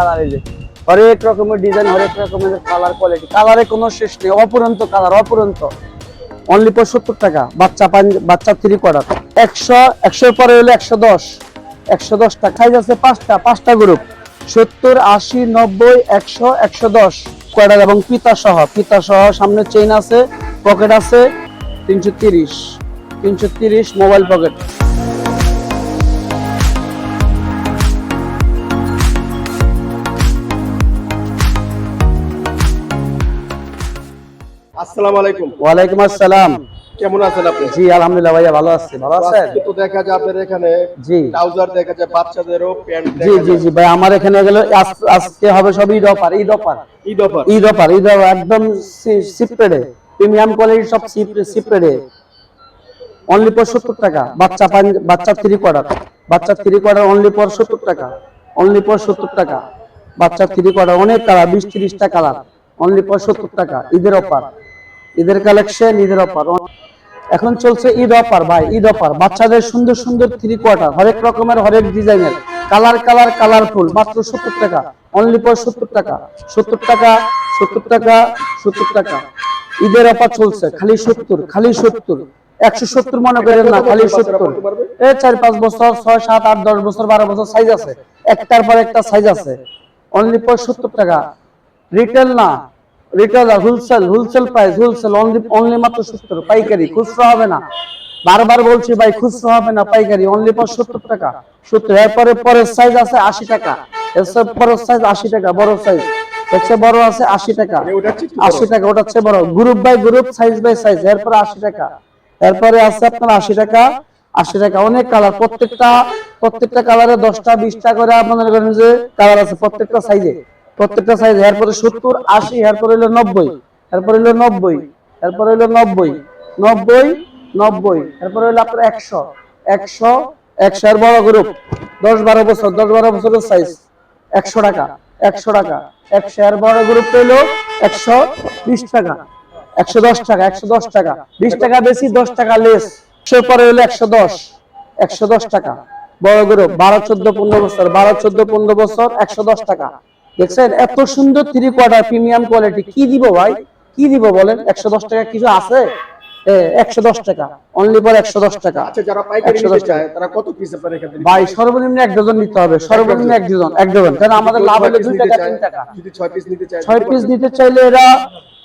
Colour, এই যে হরেক রকমের ডিজাইন, হরেক রকমের কালার কোয়ালিটি, কালারে কোনো শেষ নেই, অপুরন্ত কালার, অপুরন্ত। অনলি 75 টাকা। বাচ্চা 3 কোয়ার্টার 100 পরে হলো 110 টাকা। সাইজ আছে 5টা গ্রুপ, 70, 80, 90, 100, 110 কোয়ার্টার এবং পিতা সহ সামনে চেইন আছে, পকেট আছে 330 মোবাইল পকেট। আসসালামু আলাইকুম। ওয়ালাইকুম আসসালাম। কেমন আছেন আপনি? জি আলহামদুলিল্লাহ ভাইয়া, ভালো আছি। ভালো আছেন? তো দেখা যায় আপনাদের এখানে জি ট্রাউজার দেখা যায়, বাচ্চাদেরও প্যান্ট জি দেখা জি যায়। জি ভাই, আমার এখানে গেলে আজকে হবে সব ঈদ অফার একদম সিপ্রেডে, প্রিমিয়াম কোয়ালিটি, সব সিপ্রেডে। অনলি 70 টাকা। বাচ্চা 3 কোয়ার্টার অনলি 70 টাকা, বাচ্চা 3 কোয়ার্টার, অনেক কালার, 20-30টা কালার, অনলি 70 টাকা। ঈদের অফার, ঈদের কালেকশন, ঈদের অফার এখন চলছে। ঈদ অফার ভাই, ঈদ অফার। বাচ্চাদের সুন্দর সুন্দর 3 কোয়ার্টার, হরেক রকমের, হরেক ডিজাইনের, কালারফুল, মাত্র 70 টাকা, অনলি 70 টাকা, 70 টাকা, 70 টাকা। ঈদের অফার চলছে, খালি 70, 170 মনে করেন না, খালি 70। এই 4-5 বছর, 6-7-8, 10 বছর, 12 বছর সাইজ আছে, একটার পর একটা সাইজ আছে, অনলি 70 টাকা। রিটেল না, হোলসেল প্রাইস, অনলি মাত্র 70। পাইকারি, খুচরা হবে না, বারবার বলছি ভাই, খুচরা হবে না, পাইকারি, অনলি 70 টাকা, 70। এরপরে পরের সাইজ আছে 80 টাকা, এসব পরের সাইজ 80 টাকা, বড় সাইজ হচ্ছে, বড় আছে 80 টাকা, 80 টাকা, ওটা হচ্ছে বড়, group by group, size by size. এরপরে 80 টাকা, এরপরে আছে আপনার 80 টাকা, 80 টাকা। অনেক কালার, প্রত্যেকটা কালারে 10টা 20টা করে আপনাদের যে কালার আছে, প্রত্যেকটা সাইজে। এরপরে 70, 80, এরপরে হলো 90, এরপরে হলো 90, এরপরে হলো 90, 90, 90, এরপরে হলো আপনার 100, 100, 100 এর বড় গ্রুপ, 10-12 বছরের সাইজ, 100 টাকা, 100 টাকা, 100 এর বড় গ্রুপ হলো 120 টাকা, 110 টাকা, 110 টাকা, 20 টাকা বেশি, 10 টাকা লেস। 100 পরে হলো 110 টাকা, বড় গ্রুপ, 12-14-15 বছর, 12-14-15 বছর, 110 টাকা। দেখছেন এত সুন্দর 3 কোয়ার্টার প্রিমিয়াম কোয়ালিটি, কি দিব ভাই, কি দিব বলেন? 110 টাকা কিছু আছে? 110 টাকা, অনলি ফর 110 টাকা। আচ্ছা, যারা পাইকারি নিতে চায় তারা কত পিস আপনার এখানে দিবেন? ভাই সর্বনিম্ন 1 ডজন নিতে হবে, সর্বনিম্ন 1 ডজন, কারণ আমাদের লাভ হলো 2 টাকা 3 টাকা। যদি 6 পিস নিতে চায়, 6 পিস নিতে চাইলে এরা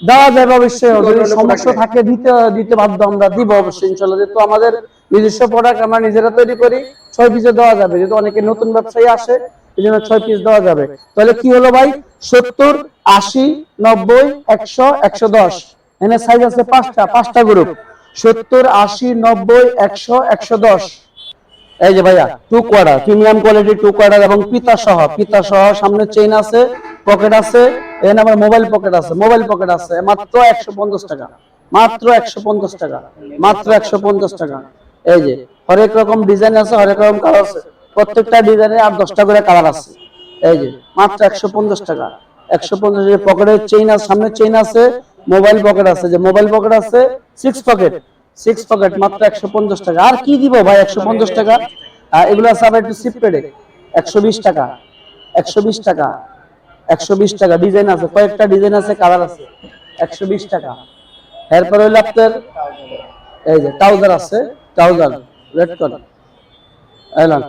দেওয়া যাবে অবশ্যই, যদি সমস্যা থাকে দিতে বাধ্য, আমরা দিব অবশ্যই ইনশাআল্লাহ। যেহেতু আমাদের নিজস্ব প্রোডাক্ট, আমরা নিজেরা তৈরি করি, 6 পিসে দেওয়া যাবে। যেহেতু অনেকে নতুন ব্যবসায়ী আসে, এইজন্য 6 পিস দেওয়া যাবে। তাহলে কি হলো ভাই, 70, 80, 90, 100, 110। এখানে সাইজ আছে 5টা গ্রুপ, 70, 80, 90, 100, 110। এই যে ভাইয়া 2 কোয়ার্টার, প্রিমিয়াম কোয়ালিটি 2 কোয়ার্টার এবং পিতা সহ সামনে চেইন আছে, পকেট আছে, এখানে আবার মোবাইল পকেট আছে, মাত্র 150 টাকা, মাত্র 150 টাকা, মাত্র 150 টাকা। এই যে হরেক রকম ডিজাইন আছে, হরেক রকম কালার আছে, প্রত্যেকটা ডিজাইনে আর 10টা করে কালার আছে। এই যে মাত্র 150 টাকা, 150। পকেটের চেইন আছে, সামনে চেইন আছে, মোবাইল পকেট আছে, যে মোবাইল পকেট আছে, 6 পকেট, মাত্র 150 টাকা। আর কি দিব ভাই 150 টাকা? এগুলো আছে আবার একটু সিপ্রেডে, 120 টাকা, 120 টাকা, 120 টাকা। ডিজাইন আছে, কয়েকটা ডিজাইন আছে, কালার আছে, 120 টাকা। এরপর হইলো আপনার এই যে ট্রাউজার আছে, রেড কালার, এলান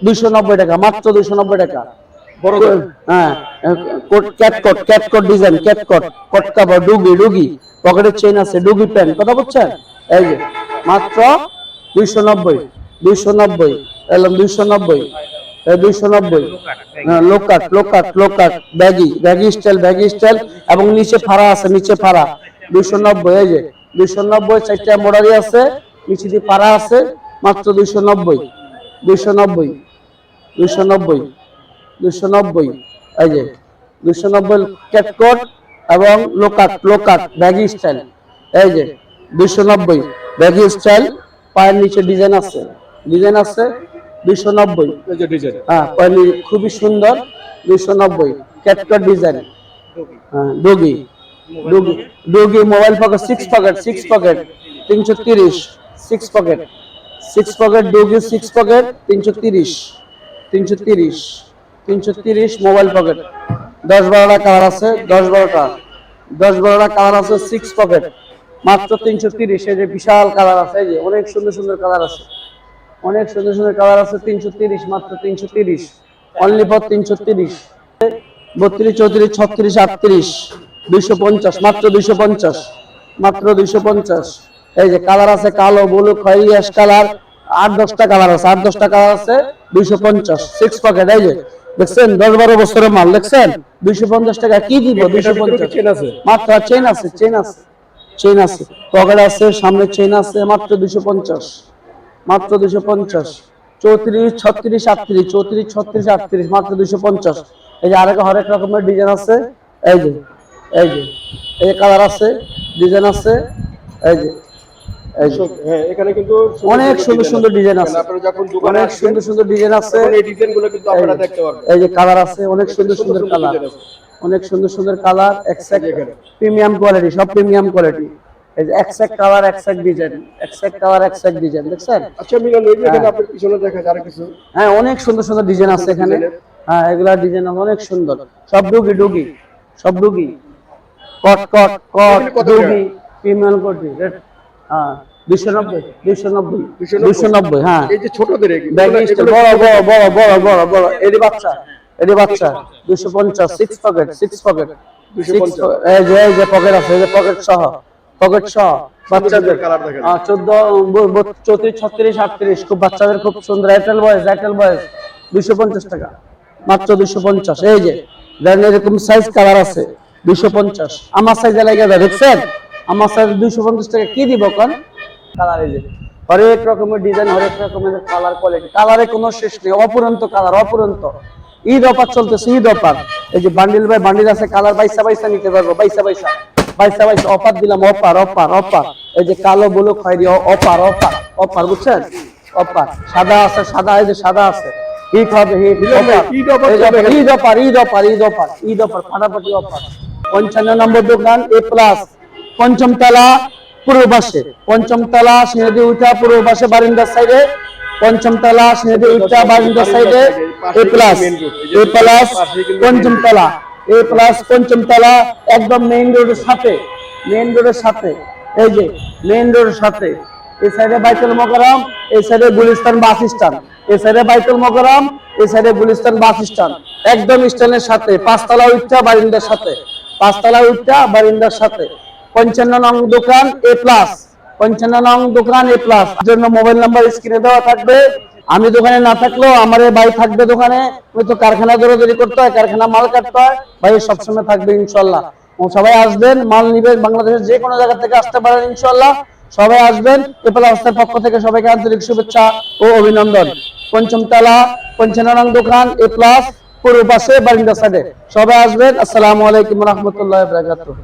290 টাকা, মাত্র 290 টাকা। বড় হ্যাঁ, ক্যাটকট ডিজাইন, কট কাভার, ডুগি, পকেটের চেইন আছে, ডুগি প্যান্ট, কথা বলছেন? এই যে মাত্র 290, এলাম 290, 290। লোকাট, ব্যাগি স্টাইল এবং নিচে ফাড়া আছে, 290। এই যে 290, 4টা এমব্রয়ডারি আছে, নিচে দিয়ে ফাড়া আছে, মাত্র 290, 290, 290। এই যে 290 ক্যাটকট এবং লোকাট ব্যাগি স্টাইল। এই যে 290 ব্যাগি স্টাইল, পায়ের নিচে ডিজাইন আছে, 290। হ্যাঁ, খুবই সুন্দর, 290 ক্যাটকট ডিজাইন। হ্যাঁ, ডুগি মোবাইল পকেট, 6 পকেট, 330, 6 পকেট ডুগি, 6 পকেট, 330, 330 মোবাইল পকেট, 10-12টা কালার আছে, 10-12টা 10-12টা কালার আছে, 6 পকেট, মাত্র 330। এই যে বিশাল কালার আছে, এই যে অনেক সুন্দর সুন্দর কালার আছে, অনেক সুন্দর সুন্দর কালার আছে, 330, মাত্র 330, অনলি ফর 330। 32, 34, 36, 38, 250, মাত্র 250, মাত্র 250। এই যে কালার আছে কালো, ব্লু, খয়েরি, অ্যাশ কালার, 8-10টা কালার আছে, 8-10টা কালার আছে, 250, 6 পকেট। এই যে দেখছেন 10-12 বছরের মাল, দেখছেন 250 টাকা কি দিব? 250 চেন আছে মাত্র। চেন আছে, চেন আছে, চেন আছে, পকেট আছে, সামনে চেন আছে, মাত্র 250, মাত্র 250। 34, 36, 38, 34, 36, 38, মাত্র 250। এই যে আরেক হরেক রকমের ডিজাইন আছে, এই যে এই যে এই কালার আছে, ডিজাইন আছে, এই যে এই যে হ্যাঁ এখানে কিন্তু অনেক সুন্দর সুন্দর ডিজাইন আছে, আপনারা যখন দোকানে অনেক আসবেন সুন্দর সুন্দর ডিজাইন আছে, তখন এই ডিজাইনগুলো কিন্তু আপনারা দেখতে পারবেন। এই যে কালার আছে, অনেক সুন্দর সুন্দর কালার, ডিজাইন আছে। অনেক সুন্দর সুন্দর কালার, এক্সাক্ট এখানে। প্রিমিয়াম কোয়ালিটি, সব প্রিমিয়াম কোয়ালিটি। এই যে exact colour, exact design, exact colour, exact design, দেখছেন? আচ্ছা মিলন, এই যে এখানে আপনার পিছনে দেখা যায় আর কিছু হ্যাঁ অনেক সুন্দর সুন্দর ডিজাইন আছে এখানে। হ্যাঁ এগুলা ডিজাইন অনেক সুন্দর, সব ডুগি ডুগি, সব ডুগি, কট কট কট ডুগি, প্রিমিয়াম কোয়ালিটি। হ্যাঁ 290, 290, 290। হ্যাঁ এই যে ছোটদের এগুলো ব্যাগ স্টাইল, বড় বড় বড় বড় বড় বড়, এডি বাচ্চা, এডি বাচ্চা, 250, 6 পকেট, 6 পকেট, 250 এই যে পকেট আছে, এই যে পকেট সহ, পকেট সহ বাচ্চাদের কালার দেখেন। 14, 34, 36, 38, খুব বাচ্চাদের খুব সুন্দর, এয়ারটেল বয়েজ 250 টাকা, মাত্র 250। এই যে দেন এরকম সাইজ কালার আছে, 250। আমার সাইজে লাগে যায়, দেখছেন? আমার সাইজ 250 টাকা কি দিব কোন? কালার এই যে হরেক রকমের ডিজাইন, হরেক রকমের কালার কোয়ালিটি, কালারে কোনো শেষ নেই, অপুরন্ত কালার, অপুরন্ত। ঈদ অফার চলতেছে, ঈদ অফার। এই যে বান্ডিল বাই বান্ডিল আছে, কালার বাইসা বাইসা নিতে পারবো, বাইসা বাইসা, বাইসা বাইসা অফার দিলাম, অফার অফার অফার। এই যে কালো ব্লু খয়েরি, অফার অফার অফার, বুঝছেন? অফার। সাদা আছে, সাদা, এই যে সাদা আছে, হিট হবে, hit offer, Eid offer, Eid offer, Eid offer, Eid offer, Eid offer, ফাটাফাটি অফার। 55 নম্বর দোকান, এ প্লাস, পঞ্চম তলা, পূর্ব পাশে, পঞ্চম তলা, সিঁড়ি উঠা পূর্ব পাশে, বারিন্দার সাইডে, পঞ্চম তলা, সিঁড়ি উঠা বারিন্দার সাইডে, এ প্লাস, এ প্লাস, পঞ্চম তলা, এ প্লাস, পঞ্চম তলা, একদম মেইন রোডের সাথে, মেইন রোডের সাথে, এই যে মেইন রোডের সাথে। এই সাইডে বাইতুল মোকাররম, এই সাইডে গুলিস্তান বাস স্ট্যান্ড, এই সাইডে বাইতুল মোকাররম, এই সাইডে গুলিস্তান বাস স্ট্যান্ড, একদম স্ট্যান্ডের সাথে, পাঁচতলা উঠা বারিন্দার সাথে, পাঁচতলা উঠা বারিন্দার সাথে। 55 নং দোকান, এ প্লাস, 55 নং দোকান, এ প্লাস। জন্য মোবাইল নাম্বার স্ক্রিনে দেওয়া থাকবে। আমি দোকানে না থাকলেও আমার এই ভাই থাকবে দোকানে, হয়তো কারখানা দৌড়াদৌড়ি করতে হয়, কারখানা মাল কাটতে হয়, ভাই সবসময় থাকবে ইনশাল্লাহ। সবাই আসবেন, মাল নিবেন, বাংলাদেশের যে কোনো জায়গা থেকে আসতে পারেন ইনশাল্লাহ, সবাই আসবেন। এ প্লাসের পক্ষ থেকে সবাইকে আন্তরিক শুভেচ্ছা ও অভিনন্দন। পঞ্চম তলা, 55 নং দোকান, এ প্লাস, পূর্ব পাশে, বারিন্দা সাইডে। সবাই আসবেন। আসসালামু আলাইকুম ওয়া রাহমাতুল্লাহি ওয়া বারাকাতুহু।